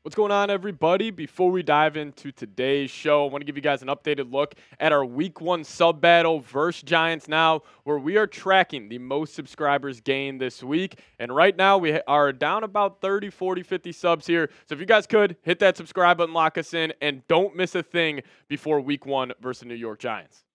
What's going on, everybody? Before we dive into today's show, I want to give you guys an updated look at our Week 1 sub battle versus Giants now, where we are tracking the most subscribers gained this week. And right now, we are down about 30, 40, 50 subs here. So if you guys could, hit that subscribe button, lock us in, and don't miss a thing before Week 1 versus the New York Giants.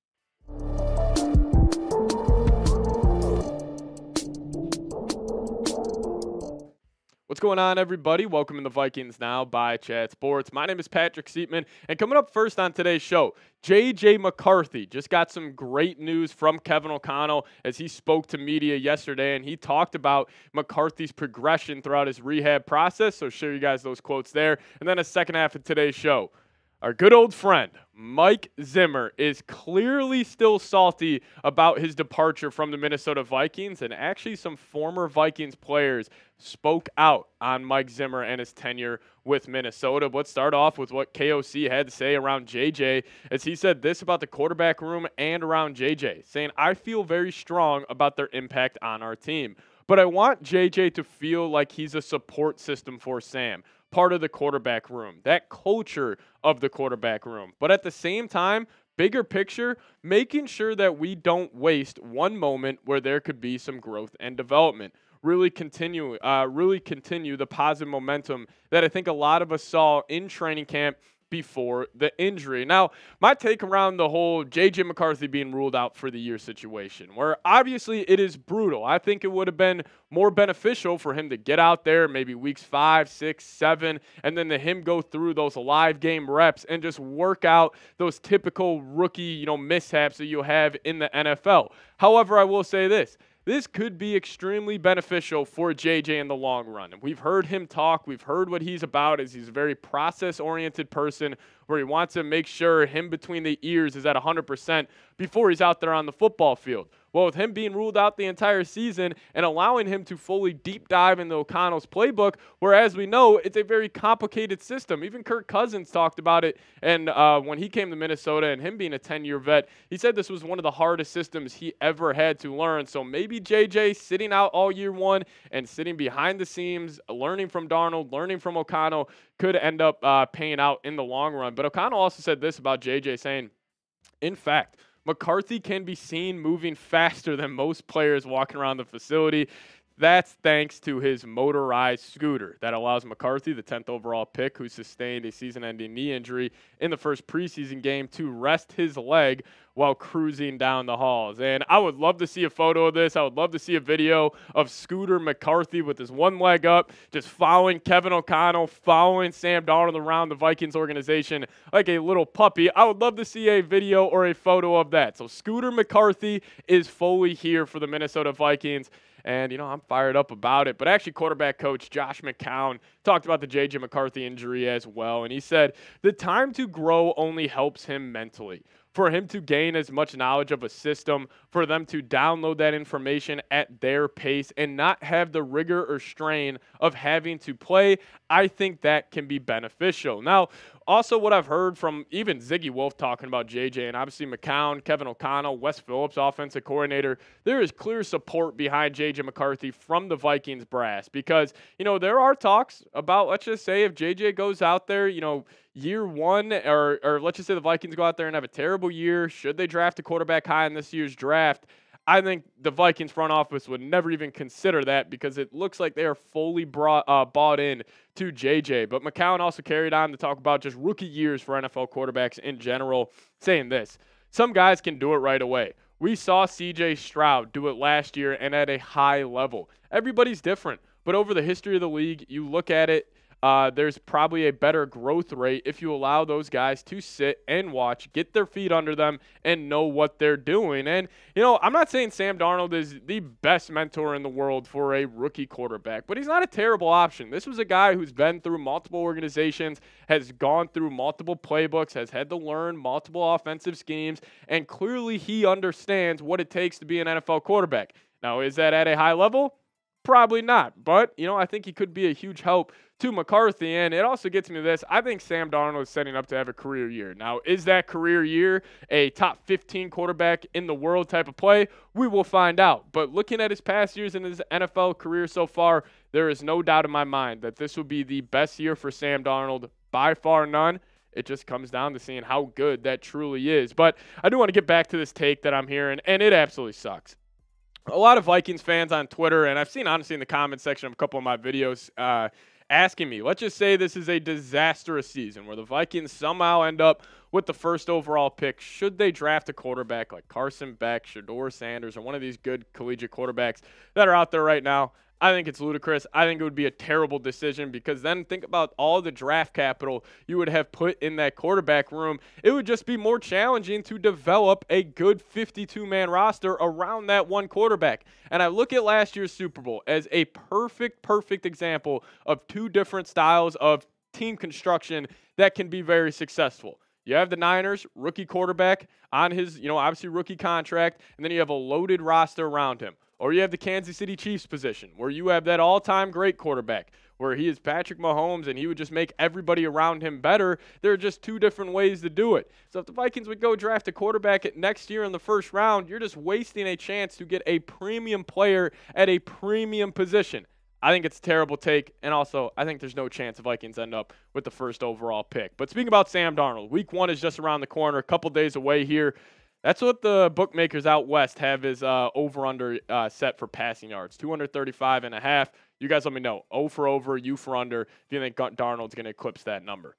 What's going on, everybody? Welcome to the Vikings Now by Chat Sports. My name is Patrick Siepman, and coming up first on today's show, J.J. McCarthy just got some great news from Kevin O'Connell as he spoke to media yesterday, and he talked about McCarthy's progression throughout his rehab process. So share you guys those quotes there. And then a second half of today's show, our good old friend, Mike Zimmer, is clearly still salty about his departure from the Minnesota Vikings, and actually some former Vikings players spoke out on Mike Zimmer and his tenure with Minnesota. But let's start off with what KOC had to say around JJ, as he said this about the quarterback room and around JJ, saying, "I feel very strong about their impact on our team, but I want JJ to feel like he's a support system for Sam, part of the quarterback room, that culture of the quarterback room. But at the same time, bigger picture, making sure that we don't waste one moment where there could be some growth and development. Really continue the positive momentum that I think a lot of us saw in training camp before the injury." Now, my take around the whole J.J. McCarthy being ruled out for the year situation, where obviously it is brutal. I think it would have been more beneficial for him to get out there maybe weeks 5, 6, 7, and then to him go through those live game reps and just work out those typical rookie, mishaps that you have in the NFL. However, I will say this. This could be extremely beneficial for JJ in the long run. And we've heard him talk. We've heard what he's about, as he's a very process-oriented person where he wants to make sure him between the ears is at 100% before he's out there on the football field. Well, with him being ruled out the entire season and allowing him to fully deep dive into O'Connell's playbook, where, as we know, it's a very complicated system. Even Kirk Cousins talked about it, and when he came to Minnesota and him being a 10-year vet, he said this was one of the hardest systems he ever had to learn. So maybe JJ sitting out all year one and sitting behind the scenes, learning from Darnold, learning from O'Connell, could end up paying out in the long run. But O'Connell also said this about JJ, saying, in fact, McCarthy can be seen moving faster than most players walking around the facility. That's thanks to his motorized scooter that allows McCarthy, the 10th overall pick, who sustained a season-ending knee injury in the first preseason game, to rest his leg while cruising down the halls. And I would love to see a photo of this. I would love to see a video of Scooter McCarthy with his one leg up, just following Kevin O'Connell, following Sam Darnold around the Vikings organization like a little puppy. I would love to see a video or a photo of that. So Scooter McCarthy is fully here for the Minnesota Vikings. And, I'm fired up about it. But actually, quarterback coach Josh McCown talked about the J.J. McCarthy injury as well. And he said, the time to grow only helps him mentally. For him to gain as much knowledge of a system, for them to download that information at their pace and not have the rigor or strain of having to play, I think that can be beneficial. Now, also what I've heard from even Ziggy Wolf talking about JJ, and obviously McCown, Kevin O'Connell, Wes Phillips, offensive coordinator, there is clear support behind JJ McCarthy from the Vikings brass because, there are talks about, let's just say, if JJ goes out there, year one, or let's just say the Vikings go out there and have a terrible year, should they draft a quarterback high in this year's draft, I think the Vikings front office would never even consider that because it looks like they are fully bought in to JJ. But McCown also carried on to talk about just rookie years for NFL quarterbacks in general, saying this: some guys can do it right away. We saw C.J. Stroud do it last year and at a high level. Everybody's different, but over the history of the league, you look at it, there's probably a better growth rate if you allow those guys to sit and watch, get their feet under them, and know what they're doing. And, I'm not saying Sam Darnold is the best mentor in the world for a rookie quarterback, but he's not a terrible option. This was a guy who's been through multiple organizations, has gone through multiple playbooks, has had to learn multiple offensive schemes, and clearly he understands what it takes to be an NFL quarterback. Now, is that at a high level? Probably not, but, I think he could be a huge help to McCarthy, and it also gets me to this. I think Sam Darnold is setting up to have a career year. Now, is that career year a top 15 quarterback in the world type of play? We will find out, but looking at his past years in his NFL career so far, there is no doubt in my mind that this will be the best year for Sam Darnold, by far none. It just comes down to seeing how good that truly is. But I do want to get back to this take that I'm hearing, and it absolutely sucks. A lot of Vikings fans on Twitter, and I've seen honestly in the comment section of a couple of my videos, asking me, let's just say this is a disastrous season where the Vikings somehow end up with the first overall pick. Should they draft a quarterback like Carson Beck, Shedeur Sanders, or one of these good collegiate quarterbacks that are out there right now? I think it's ludicrous. I think it would be a terrible decision, because then think about all the draft capital you would have put in that quarterback room. It would just be more challenging to develop a good 52-man roster around that one quarterback. And I look at last year's Super Bowl as a perfect example of two different styles of team construction that can be very successful. You have the Niners, rookie quarterback on his, obviously rookie contract, and then you have a loaded roster around him. Or you have the Kansas City Chiefs position, where you have that all-time great quarterback, where he is Patrick Mahomes, and he would just make everybody around him better. There are just two different ways to do it. So if the Vikings would go draft a quarterback next year in the first round, you're just wasting a chance to get a premium player at a premium position. I think it's a terrible take, and also I think there's no chance the Vikings end up with the first overall pick. But speaking about Sam Darnold, week 1 is just around the corner, a couple days away here. That's what the bookmakers out west have as over-under set for passing yards, 235.5. You guys let me know. O for over, U for under, if you think Darnold's going to eclipse that number.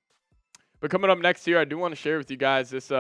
But coming up next here, I do want to share with you guys this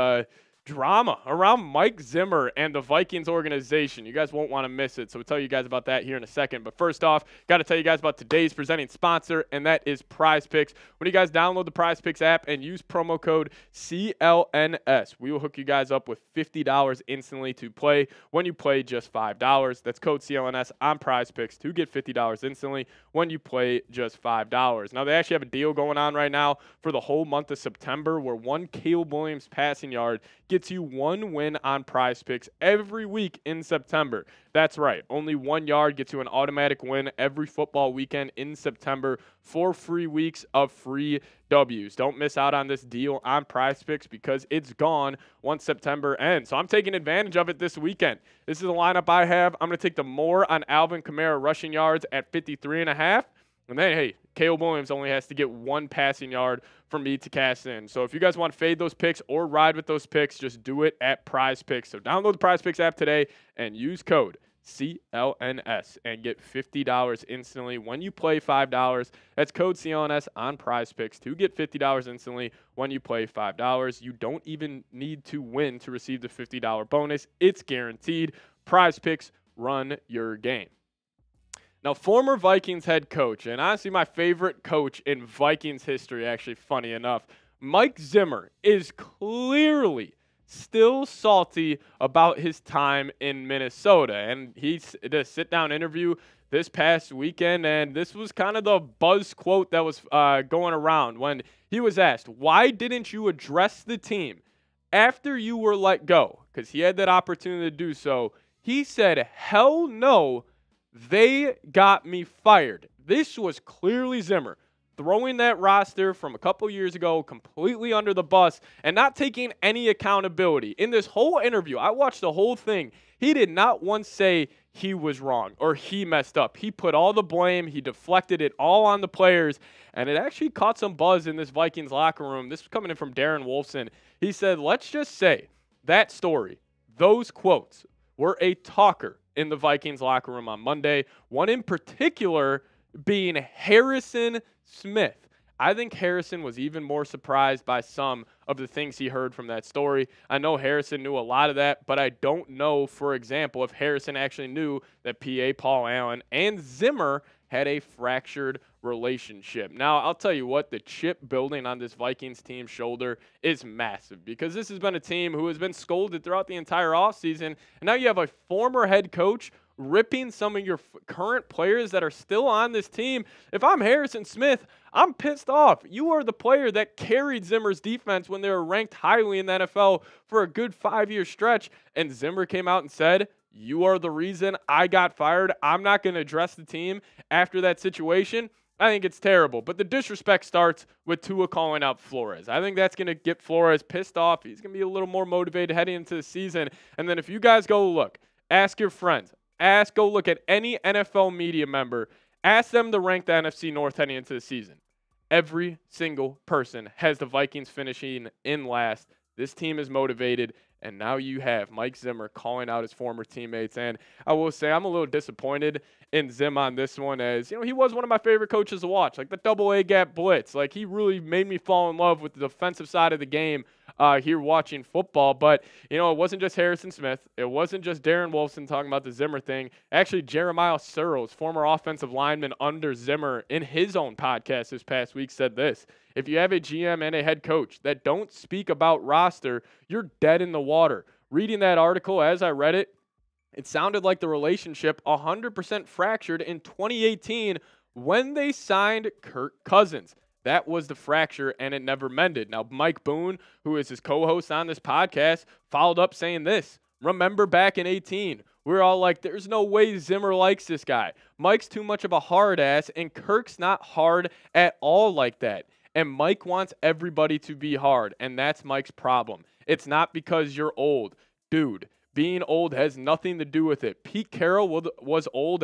drama around Mike Zimmer and the Vikings organization. You guys won't want to miss it, so we'll tell you guys about that here in a second. But first off, got to tell you guys about today's presenting sponsor, and that is Prize Picks. When you guys download the Prize Picks app and use promo code CLNS, we will hook you guys up with $50 instantly to play when you play just $5. That's code CLNS on Prize Picks to get $50 instantly when you play just $5. Now, they actually have a deal going on right now for the whole month of September, where one Caleb Williams passing yard gets you one win on Prize Picks every week in September. That's right. Only 1 yard gets you an automatic win every football weekend in September. 4 free weeks of free W's. Don't miss out on this deal on Prize Picks, because it's gone once September ends. So I'm taking advantage of it this weekend. This is the lineup I have. I'm going to take the more on Alvin Kamara rushing yards at 53.5. And then, hey, Caleb Williams only has to get 1 passing yard for me to cash in. So if you guys want to fade those picks or ride with those picks, just do it at Prize Picks. So download the Prize Picks app today and use code CLNS and get $50 instantly when you play $5. That's code CLNS on Prize Picks to get $50 instantly when you play $5. You don't even need to win to receive the $50 bonus. It's guaranteed. Prize Picks, run your game. Now, former Vikings head coach, and honestly my favorite coach in Vikings history, actually funny enough, Mike Zimmer, is clearly still salty about his time in Minnesota. And he did a sit-down interview this past weekend, and this was kind of the buzz quote that was going around when he was asked, why didn't you address the team after you were let go? Because he had that opportunity to do so. He said, hell no. They got me fired. This was clearly Zimmer throwing that roster from a couple years ago completely under the bus and not taking any accountability. In this whole interview, I watched the whole thing. He did not once say he was wrong or he messed up. He put all the blame, he deflected it all on the players, and it actually caught some buzz in this Vikings locker room. This was coming in from Darren Wolfson. He said, let's just say that story, those quotes, were a talker in the Vikings locker room on Monday. One in particular being Harrison Smith. I think Harrison was even more surprised by some of the things he heard from that story. I know Harrison knew a lot of that, but I don't know, for example, if Harrison actually knew that P.A. Paul Allen and Zimmer had a fractured relationship. Now, I'll tell you what, the chip building on this Vikings team's shoulder is massive, because this has been a team who has been scolded throughout the entire offseason, and now you have a former head coach ripping some of your current players that are still on this team. If I'm Harrison Smith, I'm pissed off. You are the player that carried Zimmer's defense when they were ranked highly in the NFL for a good 5-year stretch, and Zimmer came out and said, you are the reason I got fired. I'm not going to address the team after that situation. I think it's terrible. But the disrespect starts with Tua calling out Flores. I think that's going to get Flores pissed off. He's going to be a little more motivated heading into the season. And then if you guys go look, ask your friends, go look at any NFL media member, Ask them to rank the NFC North heading into the season. Every single person has the Vikings finishing in last. This team is motivated, and now you have Mike Zimmer calling out his former teammates. And I will say I'm a little disappointed in Zim on this one, as he was one of my favorite coaches to watch, like the double A gap blitz. Like, he really made me fall in love with the defensive side of the game here watching football. But it wasn't just Harrison Smith, it wasn't just Darren Wolfson talking about the Zimmer thing. Actually, Jeremiah Surros, former offensive lineman under Zimmer, in his own podcast this past week said this: if you have a GM and a head coach that don't speak about roster, you're dead in the water. Reading that article, as I read it, it sounded like the relationship 100% fractured in 2018 when they signed Kirk Cousins. That was the fracture, and it never mended. Now, Mike Boone, who is his co-host on this podcast, followed up saying this: remember back in 18, we were all like, there's no way Zimmer likes this guy. Mike's too much of a hard ass, and Kirk's not hard at all like that. And Mike wants everybody to be hard, and that's Mike's problem. It's not because you're old. Dude, being old has nothing to do with it. Pete Carroll was old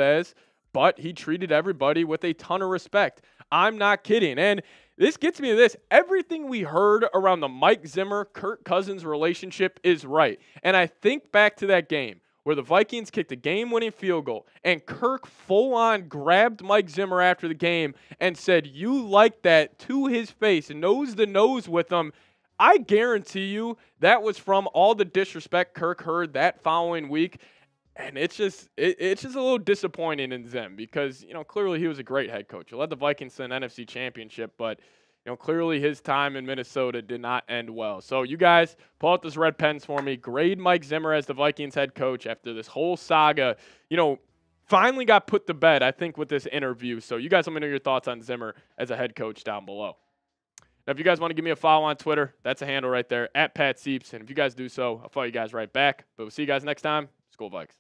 but he treated everybody with a ton of respect. I'm not kidding. And this gets me to this. Everything we heard around the Mike Zimmer-Kirk Cousins relationship is right. And I think back to that game where the Vikings kicked a game-winning field goal, and Kirk full-on grabbed Mike Zimmer after the game and said, "You like that," to his face, nose-to-nose with him. I guarantee you that was from all the disrespect Kirk heard that following week. And it's just a little disappointing in Zim because, clearly he was a great head coach. He led the Vikings to an NFC championship, but, clearly his time in Minnesota did not end well. So you guys, pull out those red pens for me. Grade Mike Zimmer as the Vikings head coach after this whole saga, finally got put to bed, I think, with this interview. So you guys let me know your thoughts on Zimmer as a head coach down below. Now, if you guys want to give me a follow on Twitter, that's a handle right there, @PatSieps. And if you guys do so, I'll follow you guys right back. But we'll see you guys next time. SKOL Vikes.